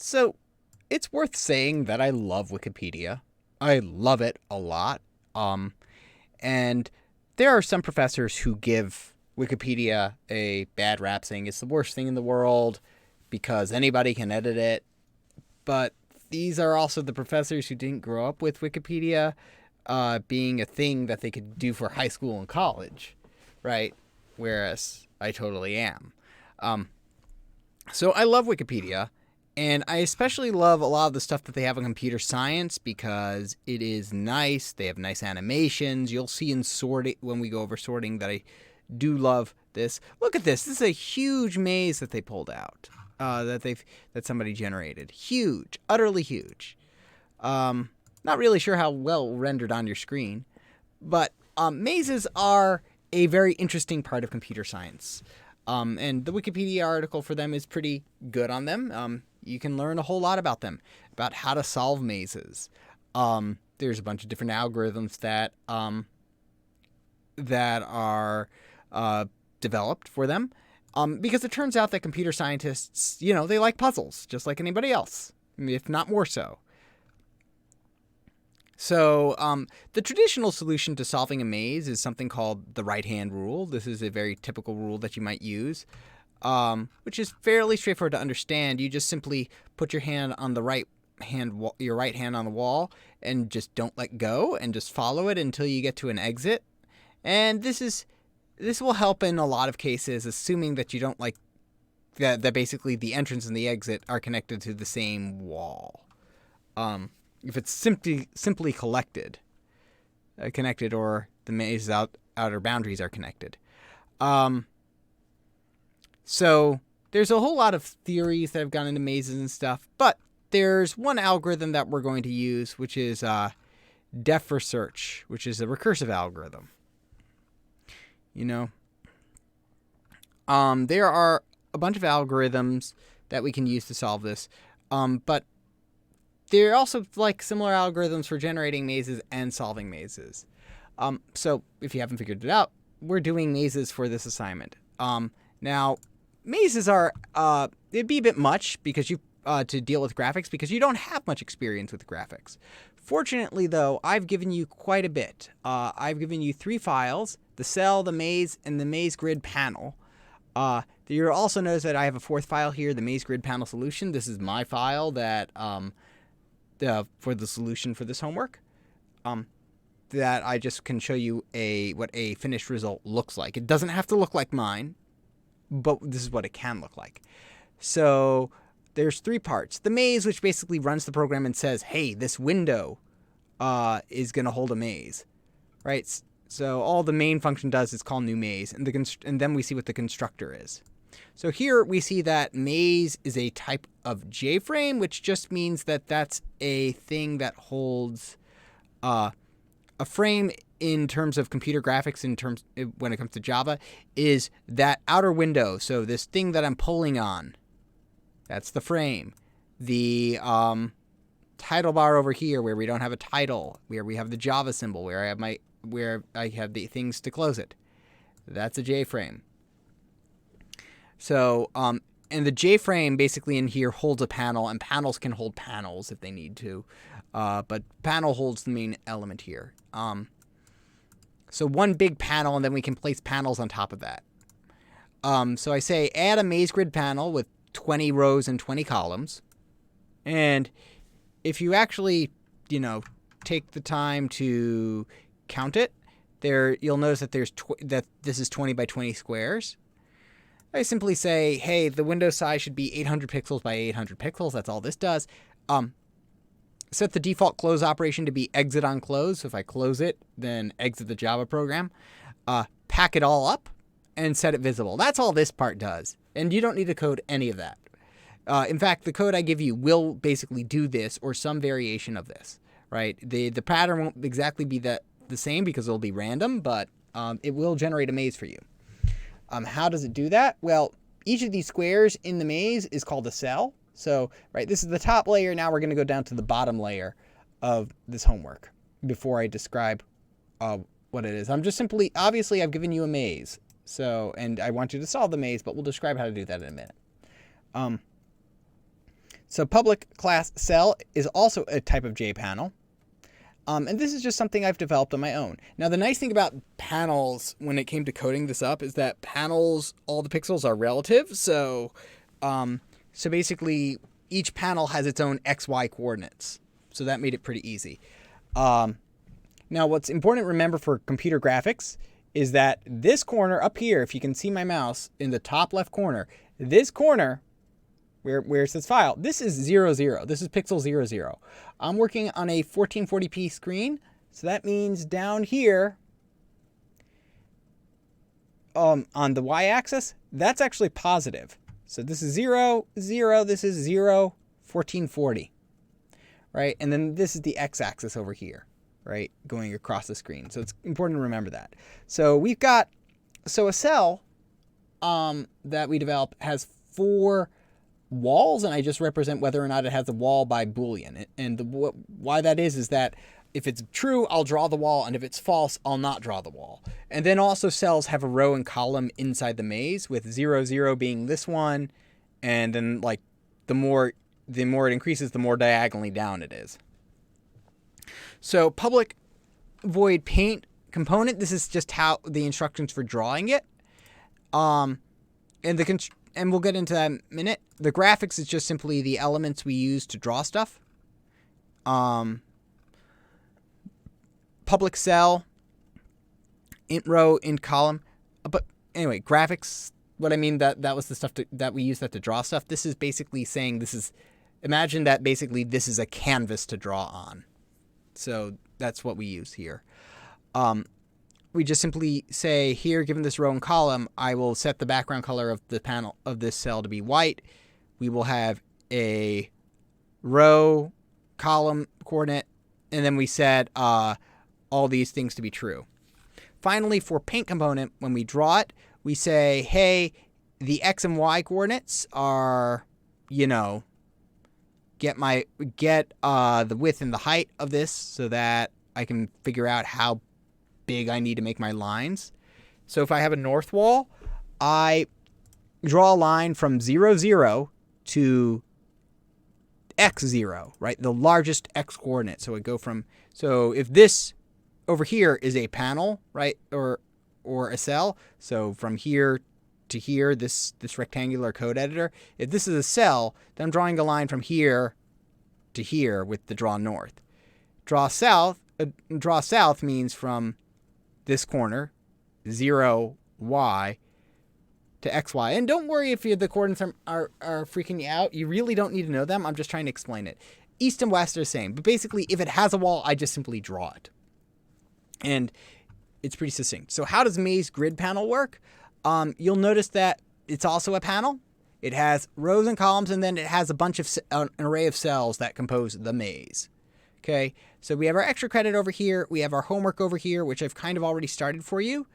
So, it's worth saying that I love Wikipedia. I love it a lot. Um, and there are some professors who give Wikipedia a bad rap, saying it's the worst thing in the world because anybody can edit it. But these are also the professors who didn't grow up with Wikipedia being a thing that they could do for high school and college, right? Whereas I totally am. Um, so I love Wikipedia, and I especially love a lot of the stuff that they have in computer science because it is nice. They have nice animations. You'll see in sorting when we go over sorting that I do love this. Look at this. This is a huge maze that they pulled out. That somebody generated. Huge, utterly huge. Not really sure how well rendered on your screen, but mazes are a very interesting part of computer science. And the Wikipedia article for them is pretty good on them. You can learn a whole lot about them, about how to solve mazes. There's a bunch of different algorithms that are developed for them. Because it turns out that computer scientists, they like puzzles, just like anybody else, if not more so. So the traditional solution to solving a maze is something called the right-hand rule. This is a very typical rule that you might use, which is fairly straightforward to understand. You just simply put your hand on the your right hand on the wall, and just don't let go, and just follow it until you get to an exit. And this will help in a lot of cases, assuming that you don't that basically the entrance and the exit are connected to the same wall. If it's simply connected, or the maze's outer boundaries are connected. So there's a whole lot of theories that have gone into mazes and stuff, but there's one algorithm that we're going to use, which is def for search, which is a recursive algorithm. There are a bunch of algorithms that we can use to solve this, but there are also similar algorithms for generating mazes and solving mazes. So if you haven't figured it out, we're doing mazes for this assignment. Now, mazes are it'd be a bit much because to deal with graphics because you don't have much experience with graphics. Fortunately, though, I've given you quite a bit. I've given you 3 files: the cell, the maze, and the maze grid panel. You'll also notice that I have a 4th file here, the maze grid panel solution. This is my file that for the solution for this homework. That I just can show you what a finished result looks like. It doesn't have to look like mine, but this is what it can look like. So there's 3 parts. The maze, which basically runs the program and says, hey, this window is going to hold a maze, right? So all the main function does is call new maze, and then we see what the constructor is. So here we see that maze is a type of J-frame, which just means that that's a thing that holds a frame in terms of computer graphics. When it comes to Java, is that outer window. So this thing that I'm pulling on, that's the frame. The title bar over here, where we don't have a title, where we have the Java symbol, where I have the things to close it, that's a J-frame. So, and the J-frame basically in here holds a panel, and panels can hold panels if they need to. But panel holds the main element here. So one big panel, and then we can place panels on top of that. So I say add a maze grid panel with 20 rows and 20 columns. And if you actually, take the time to count it, you'll notice that that this is 20 by 20 squares. I simply say, hey, the window size should be 800 pixels by 800 pixels. That's all this does. Set the default close operation to be exit on close. So if I close it, then exit the Java program. Pack it all up and set it visible. That's all this part does. And you don't need to code any of that. In fact, the code I give you will basically do this or some variation of this, right? The pattern won't exactly be the same because it'll be random, but it will generate a maze for you. How does it do that? Well, each of these squares in the maze is called a cell. So, right, this is the top layer. Now we're going to go down to the bottom layer of this homework before I describe what it is. I'm just simply, obviously, I've given you a maze. So, and I want you to solve the maze, but we'll describe how to do that in a minute. So public class cell is also a type of JPanel. And this is just something I've developed on my own. Now, the nice thing about panels when it came to coding this up is that panels, all the pixels are relative. So basically, each panel has its own XY coordinates. So that made it pretty easy. Now, what's important to remember for computer graphics is that this corner up here, if you can see my mouse in the top left corner, this corner where it says file, this is 0, 0. This is pixel 0, 0. I'm working on a 1440p screen, so that means down here on the y-axis, that's actually positive. So this is 0, 0, this is 0, 1440, right? And then this is the x-axis over here, right, going across the screen. So it's important to remember that. So we've got, a cell that we develop has 4 walls, and I just represent whether or not it has a wall by Boolean. And why that is that if it's true, I'll draw the wall, and if it's false, I'll not draw the wall. And then also cells have a row and column inside the maze, with 0, 0 being this one, and then like the more it increases, the more diagonally down it is. So public void paint component, this is just how the instructions for drawing it. And we'll get into that in a minute. The graphics is just simply the elements we use to draw stuff. Public cell, int row, int column. But anyway, graphics, what I mean, that was the stuff that we use that to draw stuff. This is basically saying imagine that basically this is a canvas to draw on. So that's what we use here. We just simply say here, given this row and column, I will set the background color of the panel of this cell to be white. We will have a row, column coordinate, and then we set all these things to be true. Finally, for paint component, when we draw it, we say, hey, the x and y coordinates are, get the width and the height of this so that I can figure out how big I need to make my lines. So if I have a north wall, I draw a line from 0, 0 to x 0, right? The largest x coordinate. So if this over here is a panel, right? Or a cell. So from here to here, this rectangular code editor, if this is a cell, then I'm drawing a line from here to here with the draw north. Draw south means from this corner, 0, y, to xy. And don't worry if the coordinates are freaking you out. You really don't need to know them. I'm just trying to explain it. East and west are the same. But basically, if it has a wall, I just simply draw it. And it's pretty succinct. So how does maze grid panel work? You'll notice that it's also a panel. It has rows and columns, and then it has an array of cells that compose the maze. Okay, so we have our extra credit over here. We have our homework over here, which I've kind of already started for you.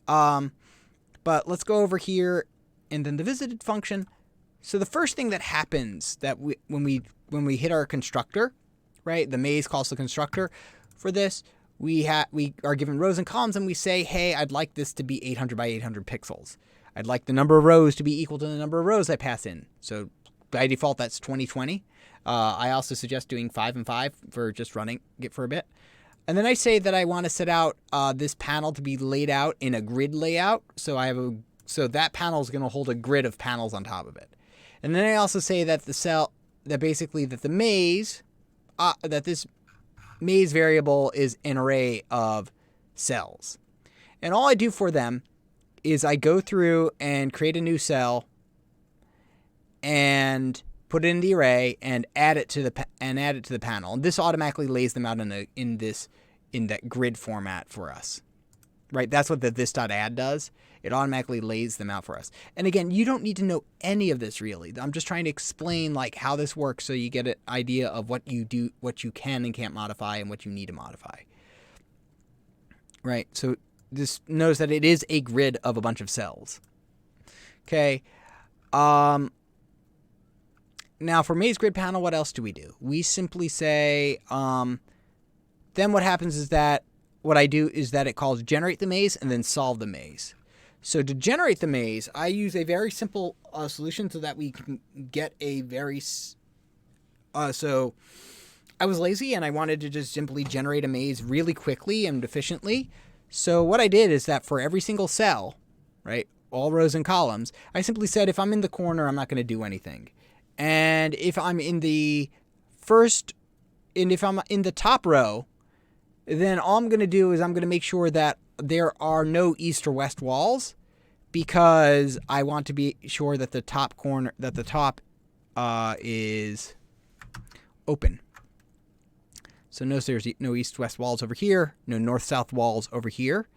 But let's go over here and then the visited function. So the first thing that happens when we hit our constructor, right? The maze calls the constructor for this. We are given rows and columns, and we say, hey, I'd like this to be 800 by 800 pixels. I'd like the number of rows to be equal to the number of rows I pass in. So by default, that's 2020. I also suggest doing 5 and 5 for just running it for a bit. And then I say that I want to set out this panel to be laid out in a grid layout. So that panel is going to hold a grid of panels on top of it. And then I also say that the maze, that this maze variable is an array of cells. And all I do for them is I go through and create a new cell and put it in the array and add it to the panel. And this automatically lays them out in that grid format for us. Right? That's what the this.add does. It automatically lays them out for us. And again, you don't need to know any of this really. I'm just trying to explain like how this works so you get an idea of what you do, what you can and can't modify, and what you need to modify. Right? So this knows that it is a grid of a bunch of cells. Okay. Now for maze grid panel, what else do we do? We simply say, then what happens is that what I do is that it calls generate the maze and then solve the maze. So to generate the maze, I use a very simple solution so that we can get a very So I was lazy and I wanted to just simply generate a maze really quickly and efficiently. So what I did is that for every single cell, right, all rows and columns, I simply said if I'm in the corner, I'm not going to do anything. And if I'm in the if I'm in the top row, then all I'm going to do is I'm going to make sure that there are no east or west walls, because I want to be sure that the top is open. So notice there's no east-west walls over here, no north-south walls over here.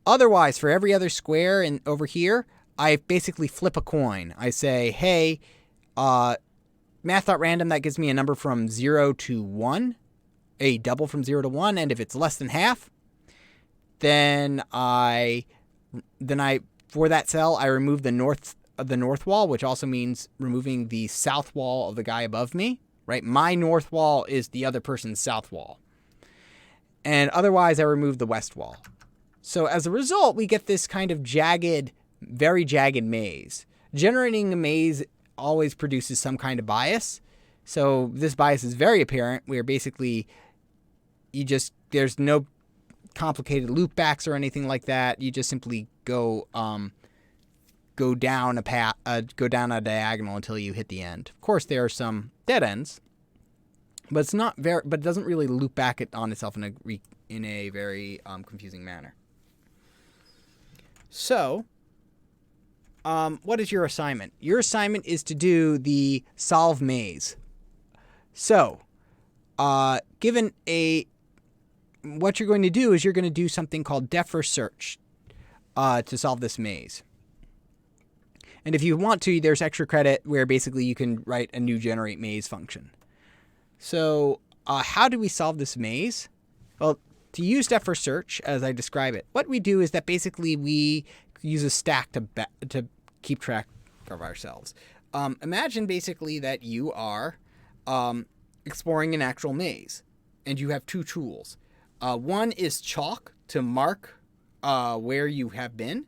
Otherwise, for every other square over here, I basically flip a coin. I say, hey, math.random, that gives me a number from 0 to 1, a double from 0 to 1, and if it's less than half, then for that cell, I remove the north wall, which also means removing the south wall of the guy above me. Right, my north wall is the other person's south wall. And otherwise, I remove the west wall. So as a result, we get this kind of jagged, very jagged maze. Generating a maze always produces some kind of bias. So this bias is very apparent, where basically there's no complicated loopbacks or anything like that. You just simply go down a diagonal until you hit the end. Of course, there are some dead ends, but it doesn't really loop back on itself in a very confusing manner. So, what is your assignment? Your assignment is to do the solve maze. So, what you're going to do is you're going to do something called def first search to solve this maze. And if you want to, there's extra credit where basically you can write a new generate maze function. So how do we solve this maze? Well, to use def first search, as I describe it, what we do is that basically we use a stack to keep track of ourselves. Imagine basically that you are exploring an actual maze, and you have two tools. One is chalk to mark where you have been,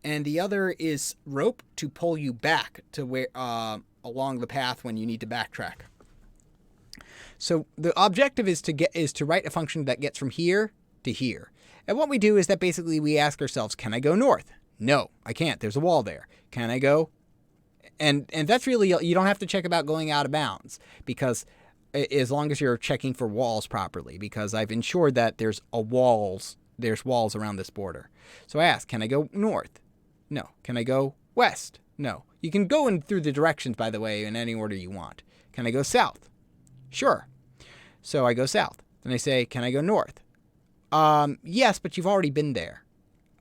and the other is rope to pull you back to where along the path when you need to backtrack. So the objective is to write a function that gets from here to here. And what we do is that basically we ask ourselves, can I go north? No, I can't. There's a wall there. Can I go? And that's really, you don't have to check about going out of bounds, because as long as you're checking for walls properly, because I've ensured that there's walls around this border. So I ask, can I go north? No. Can I go west? No. You can go in through the directions, by the way, in any order you want. Can I go south? Sure. So I go south. Then I say, can I go north? Yes, but you've already been there.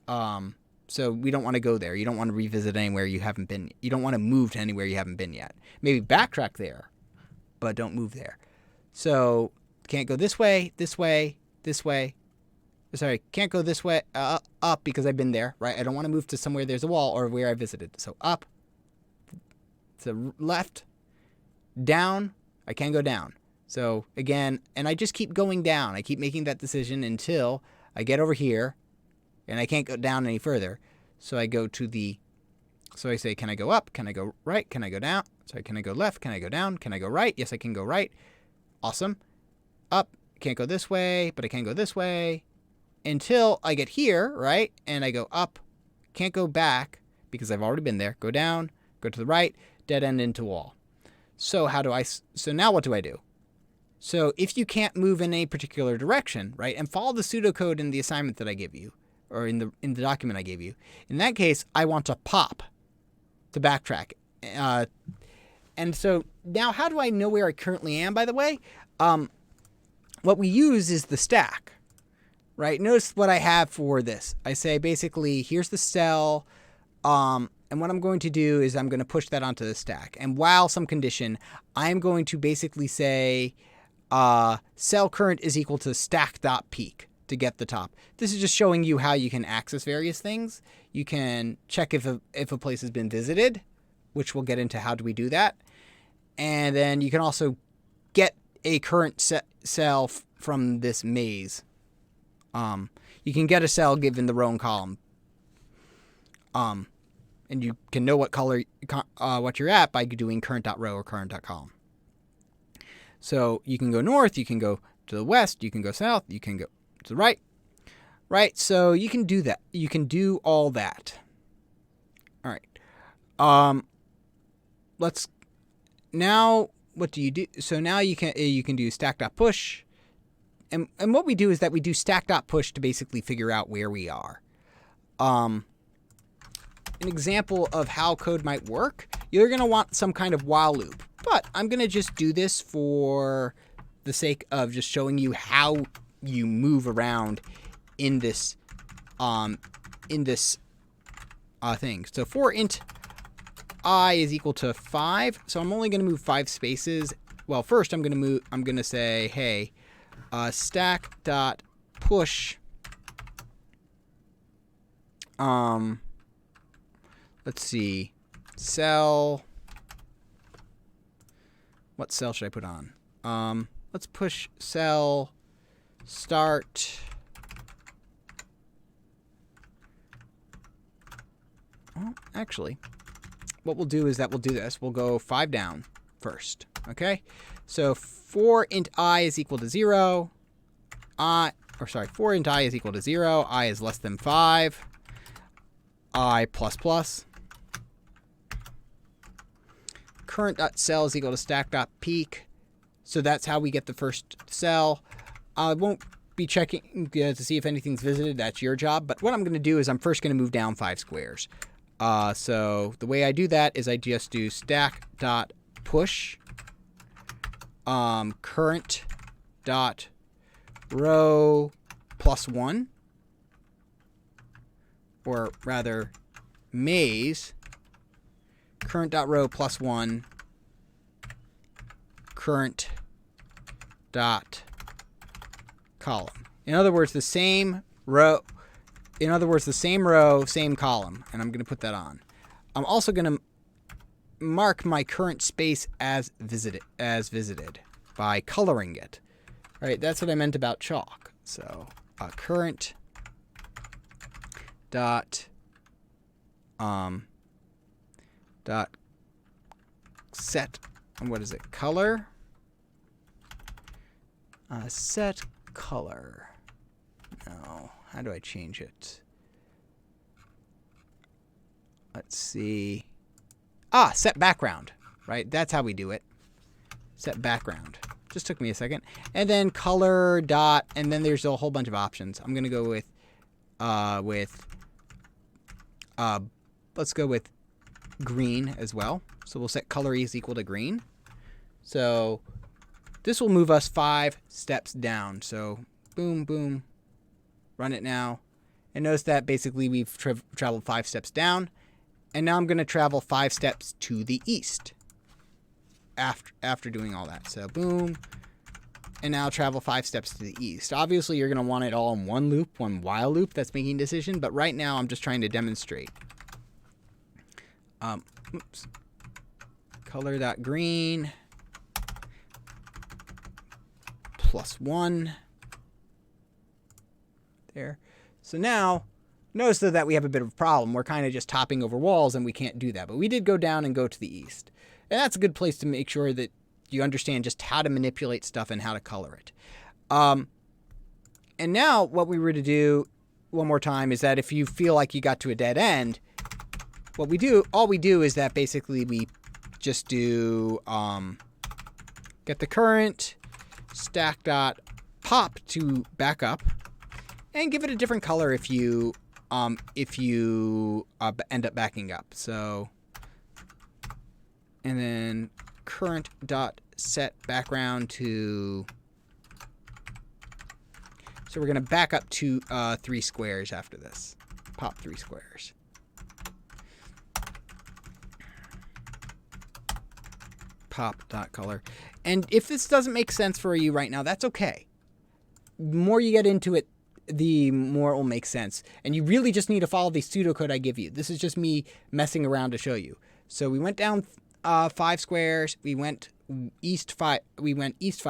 So we don't want to go there. You don't want to revisit anywhere you haven't been. You don't want to move to anywhere you haven't been yet. Maybe backtrack there, but don't move there. So can't go this way, this way, this way. Sorry, can't go this way, up, because I've been there, right? I don't want to move to somewhere there's a wall or where I visited. So up, to left, down, I can't go down. So again, and I just keep going down. I keep making that decision until I get over here, and I can't go down any further. So I go so I say, can I go up? Can I go right? Can I go down? Sorry, can I go left? Can I go down? Can I go right? Yes, I can go right. Awesome. Up, can't go this way, but I can go this way. Until I get here, right? And I go up, can't go back because I've already been there. Go down, go to the right, dead end into wall. So now what do I do? So if you can't move in any particular direction, right, and follow the pseudocode in the assignment that I give you, or in the document I gave you, in that case, I want to pop to backtrack. And so now how do I know where I currently am, by the way? What we use is the stack. Right, notice what I have for this. I say basically, here's the cell, and what I'm going to do is I'm going to push that onto the stack. And while some condition, I'm going to basically say cell current is equal to stack.peak to get the top. This is just showing you how you can access various things. You can check if a place has been visited, which we'll get into how do we do that. And then you can also get a current cell from this maze. You can get a cell given the row and column. And you can know what color, what you're at by doing current.row or current.column. So you can go north, you can go to the west, you can go south, you can go to the right. Right? So you can do that. You can do all that. All right. Let's now. What do you do? So now you can do stack.push, and what we do is that we do stack.push to basically figure out where we are. An example of how code might work: you're gonna want some kind of while loop, but I'm gonna just do this for the sake of just showing you how you move around in this thing. So for int I is equal to 5, so I'm only going to move 5 spaces. Well, first I'm going to say, hey, stack dot push. Let's see, cell. What cell should I put on? Let's push cell start. Well, actually, what we'll do is that we'll do this. We'll go 5 down first. Okay? So for int I is equal to 0, for int I is equal to 0, I is less than 5, I plus plus. Current.cell is equal to stack.peak. So that's how we get the first cell. I won't be checking to see if anything's visited. That's your job. But what I'm going to do is I'm first going to move down 5 squares. So the way I do that is I just do stack.push current.row plus 1, or rather maze current.row plus 1 current.column. In other words, the same row. In other words, the same row, same column, and I'm going to put that on. I'm also going to mark my current space as visited by coloring it. Right? That's what I meant about chalk. So current dot set, what is it? Color. Set color. No. How do I change it? Let's see. Set background. Right? That's how we do it. Set background. Just took me a second. And then color dot, and then there's a whole bunch of options. I'm going to go with let's go with green as well. So we'll set color is equal to green. So this will move us 5 steps down. So boom, boom. Run it now. And notice that basically we've traveled 5 steps down. And now I'm going to travel 5 steps to the east after doing all that. So boom. And now travel 5 steps to the east. Obviously, you're going to want it all in one loop, one while loop that's making a decision. But right now, I'm just trying to demonstrate. Oops. Color.green plus 1. There. So now, notice though that we have a bit of a problem. We're kind of just topping over walls and we can't do that. But we did go down and go to the east. And that's a good place to make sure that you understand just how to manipulate stuff and how to color it. And now what we were to do one more time is that if you feel like you got to a dead end, what we do, all we do is that basically we just do get the current stack.pop to back up and give it a different color if you end up backing up. So, and then current dot set background to, so we're going to back up to 3 squares after this. Pop 3 squares. Pop dot color. And if this doesn't make sense for you right now, that's okay. The more you get into it, the more it will make sense. And you really just need to follow the pseudocode I give you. This is just me messing around to show you. So we went down 5 squares. We went east 5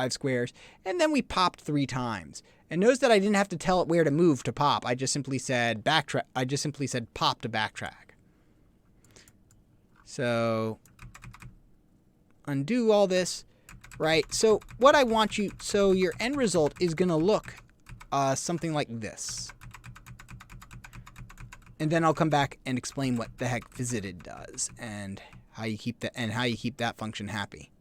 squares, and then we popped 3 times. And notice that I didn't have to tell it where to move to pop. I just simply said backtrack. I just simply said pop to backtrack. So undo all this, right? So what I want you, so your end result is going to look something like this. And then I'll come back and explain what the heck visited does and how you keep that function happy.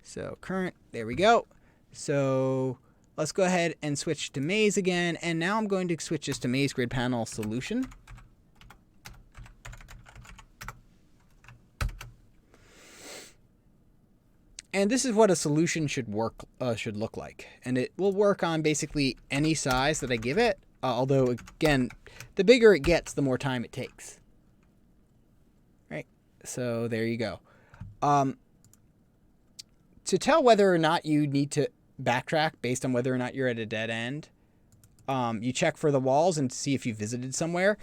So current, there we go. So let's go ahead and switch to maze again. And now I'm going to switch this to maze grid panel solution. And this is what a solution should look like. And it will work on basically any size that I give it. Although, again, the bigger it gets, the more time it takes. Right? So there you go. To tell whether or not you need to backtrack based on whether or not you're at a dead end, you check for the walls and see if you visited somewhere.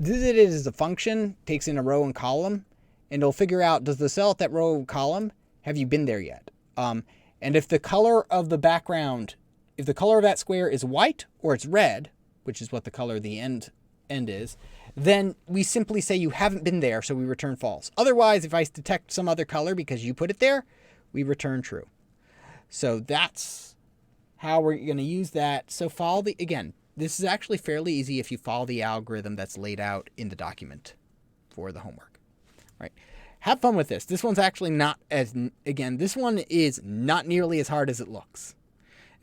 Visited is a function, takes in a row and column, and it'll figure out, does the cell at that row and column, have you been there yet? And if the color of the background, if the color of that square is white or it's red, which is what the color of the end is, then we simply say you haven't been there, so we return false. Otherwise, if I detect some other color because you put it there, we return true. So that's how we're going to use that. So again, this is actually fairly easy if you follow the algorithm that's laid out in the document for the homework. Right? Have fun with this. This one's actually not this one is not nearly as hard as it looks.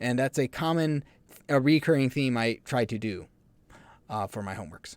And that's a recurring theme I try to do for my homeworks.